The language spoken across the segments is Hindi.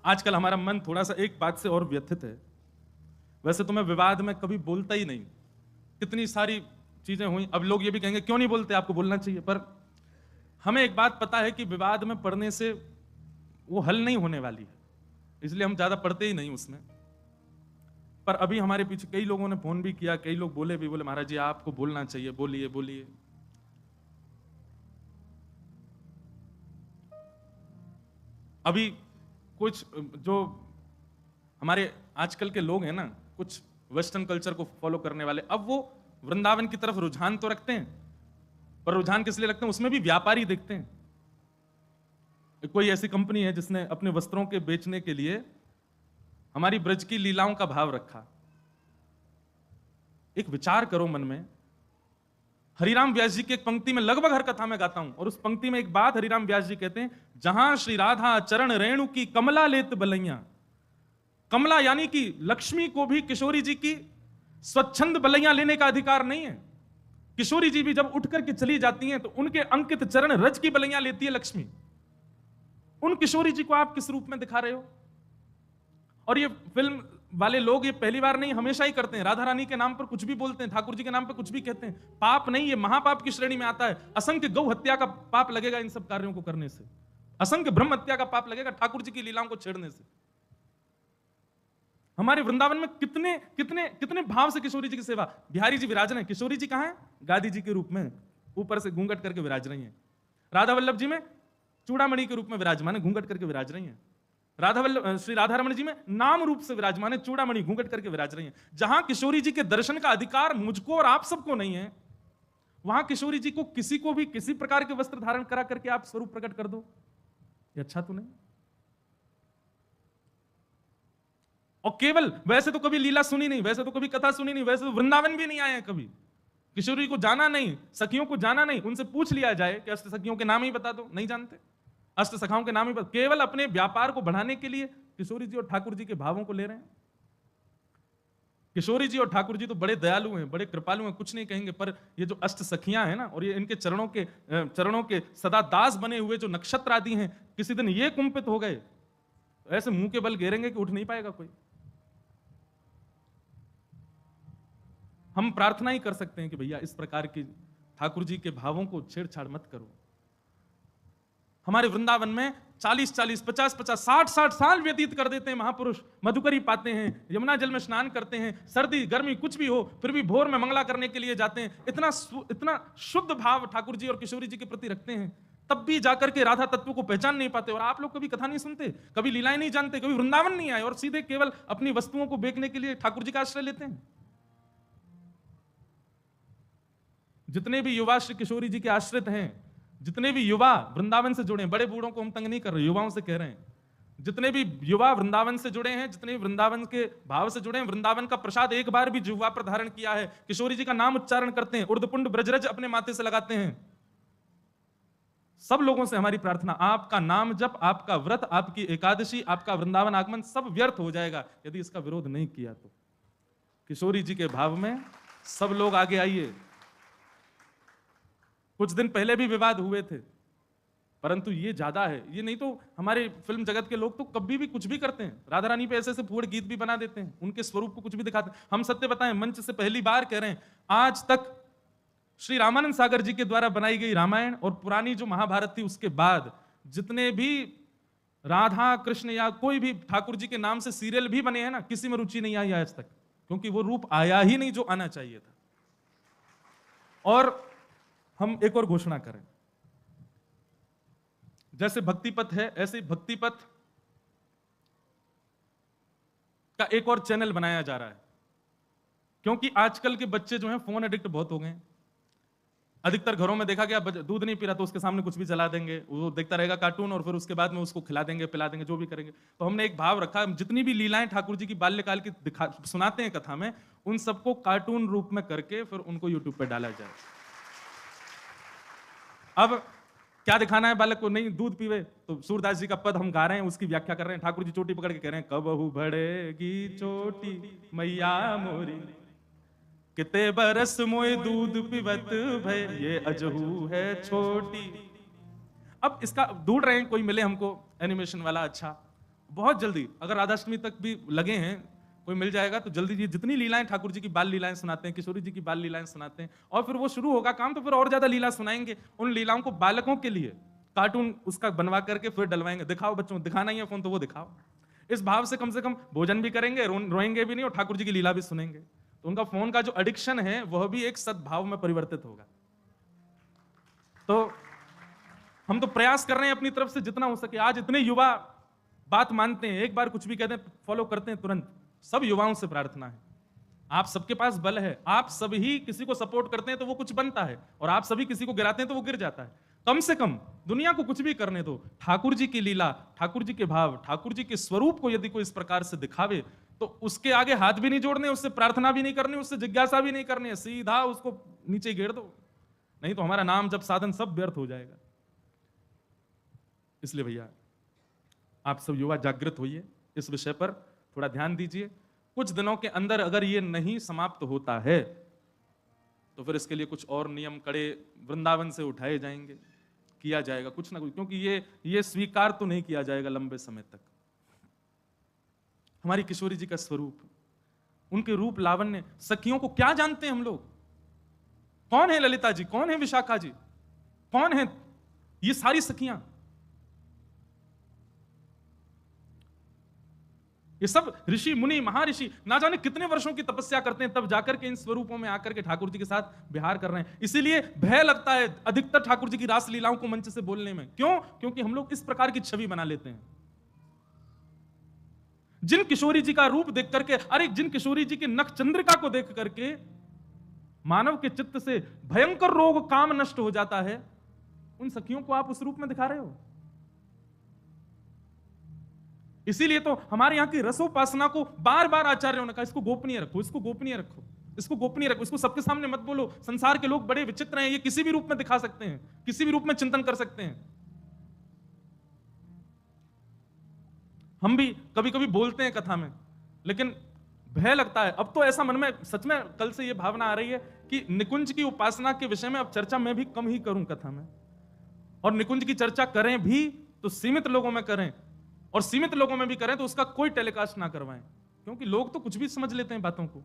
आजकल हमारा मन थोड़ा सा एक बात से और व्यथित है। वैसे तो मैं विवाद में कभी बोलता ही नहीं, कितनी सारी चीजें हुई। अब लोग ये भी कहेंगे क्यों नहीं बोलते, आपको बोलना चाहिए। पर हमें एक बात पता है कि विवाद में पढ़ने से वो हल नहीं होने वाली है, इसलिए हम ज्यादा पढ़ते ही नहीं उसमें। पर अभी हमारे पीछे कई लोगों ने फोन भी किया, कई लोग बोले महाराज जी आपको बोलना चाहिए, बोलिए बोलिए। अभी कुछ जो हमारे आजकल के लोग हैं ना, कुछ वेस्टर्न कल्चर को फॉलो करने वाले, अब वो वृंदावन की तरफ रुझान तो रखते हैं, पर रुझान किस लिए रखते हैं, उसमें भी व्यापारी दिखते हैं। कोई ऐसी कंपनी है जिसने अपने वस्त्रों के बेचने के लिए हमारी ब्रज की लीलाओं का भाव रखा। एक विचार करो मन में, हरिराम व्यास जी की एक पंक्ति में लगभग हर कथा में गाता हूं, और उस पंक्ति में एक बात हरिराम व्यास जी कहते हैं, जहां श्री राधा चरण रेणु की कमला लेत बलैया। कमला यानी कि लक्ष्मी को भी किशोरी जी की स्वच्छंद बलैया लेने का अधिकार नहीं है। किशोरी जी भी जब उठ करके चली जाती हैं तो उनके अंकित चरण रज की बलैया लेती है लक्ष्मी। उन किशोरी जी को आप किस रूप में दिखा रहे हो? और ये फिल्म वाले लोग ये पहली बार नहीं, हमेशा ही करते हैं। राधा रानी के नाम पर कुछ भी बोलते हैं, ठाकुर जी के नाम पर कुछ भी कहते हैं। पाप नहीं, ये महापाप की श्रेणी में आता है। असंख्य गौ हत्या का पाप लगेगा इन सब कार्यों को करने से, असंख्य ब्रह्म हत्या का पाप लगेगा ठाकुर जी की लीलाओं को छेड़ने से। हमारे वृंदावन में कितने कितने कितने भाव से किशोरी जी की सेवा। बिहारी जी विराज रहे हैं, किशोरी जी कहां है? गादी जी के रूप में ऊपर से घूंघट करके विराज रही हैं। राधा वल्लभ जी में चूड़ामणि के रूप में विराजमान है, घूंघट करके विराज रही हैं। श्री राधा रमण जी में नाम रूप से विराजमान है, चूड़ामणि घूंघट करके विराज रही हैं। जहां किशोरी जी के दर्शन का अधिकार मुझको और आप सबको नहीं है, वहां किशोरी जी को किसी को भी किसी प्रकार के वस्त्र धारण करा करके आप स्वरूप प्रकट कर दो, ये अच्छा तो नहीं। और केवल वैसे तो कभी लीला सुनी नहीं, वैसे तो कभी कथा सुनी नहीं, वैसे तो वृंदावन भी नहीं आए हैं कभी, किशोरी को जाना नहीं, सखियों को जाना नहीं। उनसे पूछ लिया जाए कि अष्ट सखियों के नाम ही बता दो, नहीं जानते। अष्ट सखाओं के नाम ही बता, केवल अपने व्यापार को बढ़ाने के लिए किशोरी जी और ठाकुर जी के भावों को ले रहे हैं। किशोरी जी और ठाकुर जी तो बड़े दयालु हैं, बड़े कृपालु हैं, कुछ नहीं कहेंगे। पर ये जो अष्ट सखियां हैं ना, और ये इनके चरणों के सदा दास बने हुए जो नक्षत्र आदि हैं, किसी दिन ये कुंपित हो गए, ऐसे मुंह के बल घेरेंगे कि उठ नहीं पाएगा कोई। हम प्रार्थना ही कर सकते हैं कि भैया इस प्रकार की ठाकुर जी के भावों को छेड़छाड़ मत करो। हमारे वृंदावन में 40-40, 50-50, 60-60 साल व्यतीत कर देते हैं महापुरुष। मधुकरी पाते हैं, यमुना जल में स्नान करते हैं, सर्दी गर्मी कुछ भी हो, फिर भी भोर में मंगला करने के लिए जाते हैं। इतना शुद्ध भाव ठाकुर जी और किशोरी जी के प्रति रखते हैं, तब भी जाकर के राधा तत्व को पहचान नहीं पाते। और आप लोग कभी कथा नहीं सुनते, कभी लीलाएं नहीं जानते, कभी वृंदावन नहीं आए, और सीधे केवल अपनी वस्तुओं को बेचने के लिए ठाकुर जी का आश्रय लेते हैं। जितने भी युवा श्री किशोरी जी के आश्रित हैं, जितने भी युवा वृंदावन से जुड़े हैं, बड़े बूढ़ों को हम तंग नहीं कर रहे, युवाओं से कह रहे हैं, जितने भी युवा वृंदावन से जुड़े हैं, जितने भी वृंदावन के भाव से जुड़े हैं, वृंदावन का प्रसाद एक बार भी जिह्वा पर धारण किया है, किशोरी जी का नाम उच्चारण करते हैं, उर्दपुंड ब्रजरज अपने माथे से लगाते हैं, सब लोगों से हमारी प्रार्थना, आपका नाम जप, आपका व्रत, आपकी एकादशी, आपका वृंदावन आगमन सब व्यर्थ हो जाएगा यदि इसका विरोध नहीं किया तो। किशोरी जी के भाव में सब लोग आगे आइए। कुछ दिन पहले भी विवाद हुए थे, परंतु ये ज्यादा है। ये नहीं तो हमारे फिल्म जगत के लोग तो कभी भी कुछ भी करते हैं, राधा रानी पे ऐसे फूहड़ गीत भी बना देते हैं, उनके स्वरूप को कुछ भी दिखाते हैं। हम सत्य बताएं, मंच से पहली बार कह रहे हैं, आज तक श्री रामानंद सागर जी के द्वारा बनाई गई रामायण और पुरानी जो महाभारत थी उसके बाद जितने भी राधा कृष्ण या कोई भी ठाकुर जी के नाम से सीरियल भी बने हैं ना, किसी में रुचि नहीं आई आज तक, क्योंकि वो रूप आया ही नहीं जो आना चाहिए था। और हम एक और घोषणा करें, जैसे भक्ति पथ है ऐसे भक्ति पथ का एक और चैनल बनाया जा रहा है, क्योंकि आजकल के बच्चे जो हैं फोन एडिक्ट बहुत हो गए हैं। अधिकतर घरों में देखा गया दूध नहीं पी रहा तो उसके सामने कुछ भी चला देंगे, वो देखता रहेगा कार्टून, और फिर उसके बाद में उसको खिला देंगे, पिला देंगे, जो भी करेंगे। तो हमने एक भाव रखा, जितनी भी लीलाएं ठाकुर जी की बाल्यकाल की सुनाते हैं कथा में, उन सबको कार्टून रूप में करके फिर उनको यूट्यूब पर डाला जाए। अब क्या दिखाना है बालक को? नहीं दूध पीवे तो सूरदास जी का पद हम गा रहे हैं, उसकी व्याख्या कर रहे हैं। ठाकुर जी चोटी पकड़ के कह रहे हैं, कबहू बढ़ेगी चोटी मैया मोरी, किते बरस मोए दूध पिबत भय, ये अजहू है छोटी। अब इसका ढूंढ रहे हैं कोई मिले हमको एनिमेशन वाला अच्छा, बहुत जल्दी, अगर राधाष्टमी तक भी लगे हैं, कोई मिल जाएगा तो जल्दी जी, जितनी लीलाएं ठाकुर जी की बाल लीलाएं सुनाते हैं, किशोरी जी की बाल लीलाएं सुनाते हैं, और फिर वो शुरू होगा काम तो फिर और ज्यादा लीला सुनाएंगे। उन लीलाओं को बालकों के लिए कार्टून उसका बनवा करके फिर डलवाएंगे, दिखाओ बच्चों, दिखाना ही है फोन तो वो दिखाओ। इस भाव से कम भोजन भी करेंगे, रोएंगे भी नहीं, और ठाकुर जी की लीला भी सुनेंगे। तो उनका फोन का जो एडिक्शन है वह भी एक सद्भाव में परिवर्तित होगा। तो हम तो प्रयास कर रहे हैं अपनी तरफ से जितना हो सके। आज इतने युवा बात मानते हैं, एक बार कुछ भी कहते हैं फॉलो करते हैं तुरंत। सब युवाओं से प्रार्थना है, आप सबके पास बल है, आप सभी किसी को सपोर्ट करते हैं तो वो कुछ बनता है, और आप सभी किसी को गिराते हैं तो वो गिर जाता है। कम से कम दुनिया को कुछ भी करने दो, ठाकुर जी की लीला, ठाकुर जी के भाव, ठाकुर जी के स्वरूप को यदि कोई इस प्रकार से दिखावे तो उसके आगे हाथ भी नहीं जोड़ने, उससे प्रार्थना भी नहीं करनी, उससे जिज्ञासा भी नहीं करनी, सीधा उसको नीचे गिर दो, नहीं तो हमारा नाम जब साधन सब व्यर्थ हो जाएगा। इसलिए भैया आप सब युवा जागृत होइए, इस विषय पर थोड़ा ध्यान दीजिए। कुछ दिनों के अंदर अगर ये नहीं समाप्त होता है तो फिर इसके लिए कुछ और नियम कड़े वृंदावन से उठाए जाएंगे, किया जाएगा कुछ ना कुछ, क्योंकि ये स्वीकार तो नहीं किया जाएगा लंबे समय तक। हमारी किशोरी जी का स्वरूप, उनके रूप लावण्य, सखियों को क्या जानते हैं हम लोग? कौन है ललिता जी, कौन है विशाखा जी, कौन है ये सारी सखियां? ये सब ऋषि मुनि महर्षि ना जाने कितने वर्षों की तपस्या करते हैं, तब जाकर के इन स्वरूपों में आकर के ठाकुर जी के साथ विहार कर रहे हैं। इसीलिए भय लगता है अधिकतर ठाकुर जी की रास लीलाओं को मंच से बोलने में। क्यों? क्योंकि हम लोग इस प्रकार की छवि बना लेते हैं। जिन किशोरी जी का रूप देख करके, अरे जिन किशोरी जी के नख चंद्रिका को देख करके मानव के चित्त से भयंकर रोग काम नष्ट हो जाता है, उन सखियों को आप उस रूप में दिखा रहे हो। इसीलिए तो हमारे यहां की रसोपासना को बार बार आचार्यों ने कहा, इसको गोपनीय रखो, इसको गोपनीय रखो, इसको गोपनीय रखो, इसको सबके सामने मत बोलो। संसार के लोग बड़े विचित्र हैं, ये किसी भी रूप में दिखा सकते हैं, किसी भी रूप में चिंतन कर सकते हैं। हम भी कभी कभी बोलते हैं कथा में, लेकिन भय लगता है। अब तो ऐसा मन में सच में कल से ये भावना आ रही है कि निकुंज की उपासना के विषय में अब चर्चा मैं भी कम ही करूं कथा में, और निकुंज की चर्चा करें भी तो सीमित लोगों में करें, और सीमित लोगों में भी करें तो उसका कोई टेलीकास्ट ना करवाएं, क्योंकि लोग तो कुछ भी समझ लेते हैं बातों को।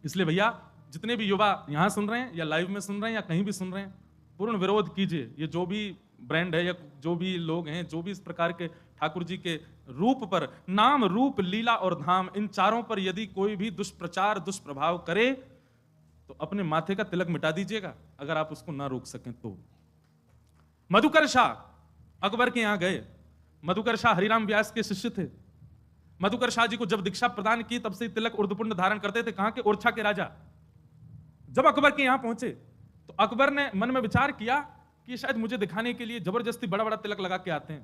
इसलिए भैया जितने भी युवा यहां सुन रहे हैं या लाइव में सुन रहे हैं या कहीं भी सुन रहे हैं, पूर्ण विरोध कीजिए। ये जो भी ब्रांड है या जो भी लोग हैं, जो भी इस प्रकार के ठाकुर जी के रूप पर, नाम रूप लीला और धाम, इन चारों पर यदि कोई भी दुष्प्रचार दुष्प्रभाव करे तो अपने माथे का तिलक मिटा दीजिएगा, अगर आप उसको ना रोक सकें तो। मधुकर शाह अकबर के यहां गए। मधुकर शाह हरिराम व्यास के शिष्य थे। मधुकर शाह जी को जब दीक्षा प्रदान की तब से तिलक उर्दपुंड धारण करते थे। कहां के? ओरछा के राजा। जब अकबर के यहां पहुंचे तो अकबर ने मन में विचार किया कि शायद मुझे दिखाने के लिए जबरदस्ती बड़ा बड़ा तिलक लगा के आते हैं।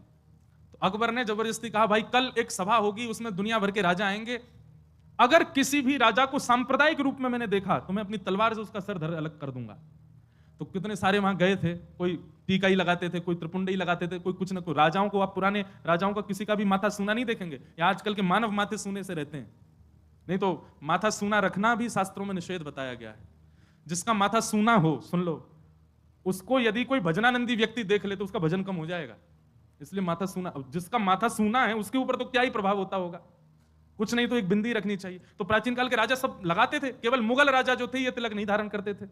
तो अकबर ने जबरदस्ती कहा, भाई कल एक सभा होगी, उसमें दुनिया भर के राजा आएंगे, अगर किसी भी राजा को सांप्रदायिक रूप में मैंने देखा तो मैं अपनी तलवार से उसका सर धर अलग कर दूंगा। तो कितने सारे वहां गए थे, कोई टीका ही लगाते थे, कोई त्रिपुंड ही लगाते थे, कोई कुछ ना कोई। राजाओं को, आप पुराने राजाओं का किसी का भी माथा सूना नहीं देखेंगे, या आजकल के मानव माथे सूने से रहते हैं। नहीं तो माथा सूना रखना भी शास्त्रों में निषेध बताया गया है। जिसका माथा सूना हो, सुन लो, उसको यदि कोई भजनानंदी व्यक्ति देख ले तो उसका भजन कम हो जाएगा। इसलिए माथा सूना, जिसका माथा सूना है उसके ऊपर तो क्या ही प्रभाव होता होगा, कुछ नहीं तो एक बिंदी रखनी चाहिए। तो प्राचीन काल के राजा सब लगाते थे, केवल मुगल राजा जो थे ये तिलक नहीं धारण करते थे।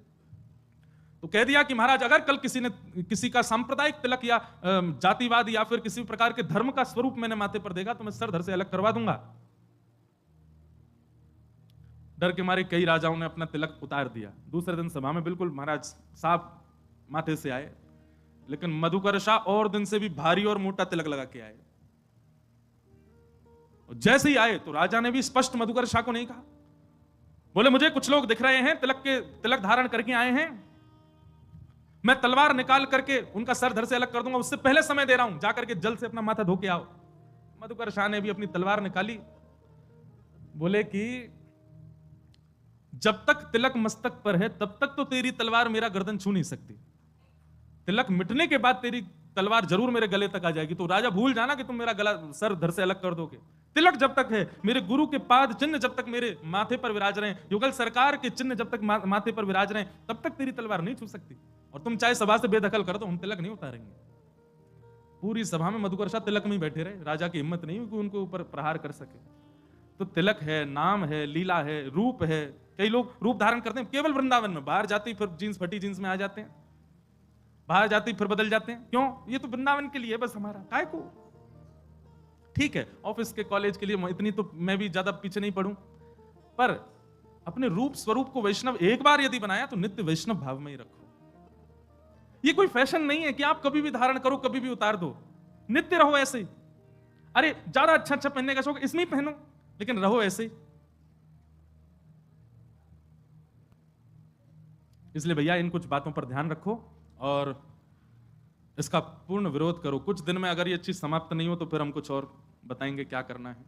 तो कह दिया कि महाराज अगर कल किसी का सांप्रदायिक तिलक या जातिवाद या फिर किसी प्रकार के धर्म का स्वरूप मैंने माथे पर देगा तो मैं सर धर से अलग करवा दूंगा। डर के मारे कई राजाओं ने अपना तिलक उतार दिया। दूसरे दिन सभा में बिल्कुल महाराज साफ माथे से आए, लेकिन मधुकर शाह और दिन से भी भारी और मोटा तिलक लगा के आए। जैसे ही आए तो राजा ने भी स्पष्ट मधुकर शाह को नहीं कहा, बोले मुझे कुछ लोग दिख रहे हैं तिलक धारण करके आए हैं, मैं तलवार निकाल करके उनका सर धर से अलग कर दूंगा, उससे पहले समय दे रहा हूं, जाकर के जल से अपना माथा धो के आओ। मधुकर शाह ने भी अपनी तलवार निकाली, बोले कि जब तक तिलक मस्तक पर है तब तक तो तेरी तलवार मेरा गर्दन छू नहीं सकती, तिलक मिटने के बाद तेरी तलवार जरूर मेरे गले तक आ जाएगी। तो राजा भूल जाना कि तुम मेरा गला सर धर से अलग कर दोगे। तिलक जब तक है, मेरे गुरु के पाद चिन्ह जब तक मेरे माथे पर विराज रहे हैं, युगल सरकार के चिन्ह जब तक माथे पर विराज रहे हैं, तब तक तेरी तलवार नहीं छू सकती। और तुम चाहे सभा से बेदखल कर दो, हम तिलक नहीं उतारेंगे। पूरी सभा में मधुकर शाह तिलक में ही बैठे रहे, राजा की हिम्मत नहीं हुई कि उनको ऊपर प्रहार कर सके। तो तिलक है, नाम है, लीला है, रूप है। कई लोग रूप धारण करते हैं केवल वृंदावन में, बाहर जाते ही फिर जीन्स फटी जीन्स में आ जाते हैं, बाहर जाते ही फिर बदल जाते हैं। क्यों? ये तो वृंदावन के लिए बस हमारा, काय को? ठीक है, ऑफिस के कॉलेज के लिए इतनी तो मैं भी ज्यादा पीछे नहीं पड़ूं, पर अपने रूप स्वरूप को वैष्णव एक बार यदि बनाया तो नित्य वैष्णव भाव में ही रखो। ये कोई फैशन नहीं है कि आप कभी भी धारण करो कभी भी उतार दो, नित्य रहो ऐसे ही। अरे ज्यादा अच्छा अच्छा पहनने का शौक, इसमें ही पहनो, लेकिन रहो ऐसे ही। इसलिए भैया इन कुछ बातों पर ध्यान रखो और इसका पूर्ण विरोध करो। कुछ दिन में अगर ये चीज समाप्त नहीं हो तो फिर हम कुछ और बताएंगे क्या करना है।